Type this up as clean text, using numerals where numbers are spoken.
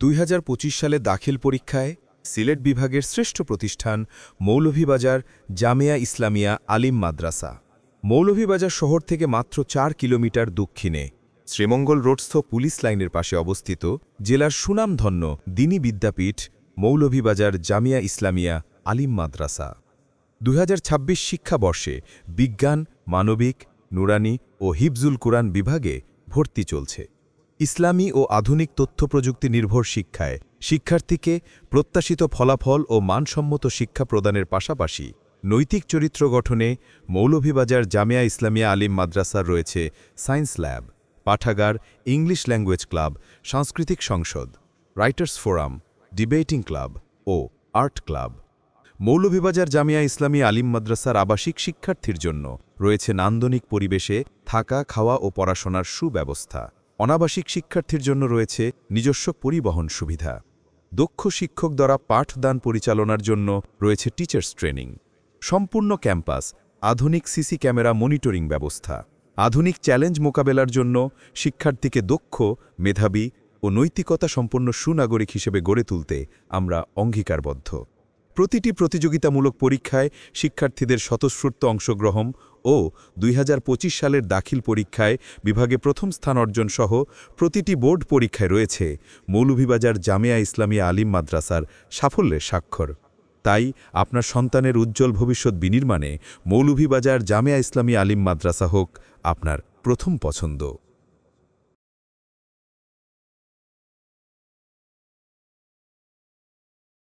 ২০২৫ সালে দাখিল পরীক্ষায় সিলেট বিভাগের শ্রেষ্ঠ প্রতিষ্ঠান মৌলভীবাজার জামিয়া ইসলামিয়া আলিম মাদ্রাসা। মৌলভীবাজার শহর থেকে মাত্র ৪ কিলোমিটার দক্ষিণে শ্রীমঙ্গল রোডস্থ পুলিশ লাইনের পাশে অবস্থিত জেলার সুনামধন্য দ্বীনী বিদ্যাপীঠ মৌলভীবাজার জামিয়া ইসলামিয়া আলিম মাদ্রাসা। ২০২৬ শিক্ষাবর্ষে বিজ্ঞান, মানবিক, নুরানি ও হিফজুল কুরআন বিভাগে ভর্তি চলছে। ইসলামী ও আধুনিক তথ্যপ্রযুক্তি নির্ভর শিক্ষায় শিক্ষার্থীকে প্রত্যাশিত ফলাফল ও মানসম্মত শিক্ষা প্রদানের পাশাপাশি নৈতিক চরিত্র গঠনে মৌলভীবাজার জামিয়া ইসলামিয়া আলিম মাদ্রাসার রয়েছে সায়েন্স ল্যাব, পাঠাগার, ইংলিশ ল্যাঙ্গুয়েজ ক্লাব, সাংস্কৃতিক সংসদ, রাইটার্স ফোরাম, ডিবেটিং ক্লাব ও আর্ট ক্লাব। মৌলভীবাজার জামিয়া ইসলামিয়া আলিম মাদ্রাসার আবাসিক শিক্ষার্থীর জন্য রয়েছে নান্দনিক পরিবেশে থাকা, খাওয়া ও পড়াশোনার সুব্যবস্থা। অনাবাসিক শিক্ষার্থীর জন্য রয়েছে নিজস্ব পরিবহন সুবিধা। দক্ষ শিক্ষক দ্বারা পাঠদান পরিচালনার জন্য রয়েছে টিচার্স ট্রেনিং। সম্পূর্ণ ক্যাম্পাস, আধুনিক সিসি ক্যামেরা মনিটরিং ব্যবস্থা। আধুনিক চ্যালেঞ্জ মোকাবেলার জন্য শিক্ষার্থীকে দক্ষ, মেধাবী ও নৈতিকতা সম্পন্ন সুনাগরিক হিসেবে গড়ে তুলতে আমরা অঙ্গীকারবদ্ধ। প্রতিটি প্রতিযোগিতামূলক পরীক্ষায় শিক্ষার্থীদের স্বতঃস্ফূর্ত অংশগ্রহণ ও ২০২৫ সালের দাখিল পরীক্ষায় বিভাগে প্রথম স্থান অর্জন সহ প্রতিটি বোর্ড পরীক্ষায় রয়েছে মৌলভীবাজার জামিয়া ইসলামিয়া আলিম মাদ্রাসার সাফল্যের স্বাক্ষর। তাই আপনার সন্তানের উজ্জ্বল ভবিষ্যৎ বিনির্মাণে মৌলভীবাজার জামিয়া ইসলামিয়া আলিম মাদ্রাসা হোক আপনার প্রথম পছন্দ।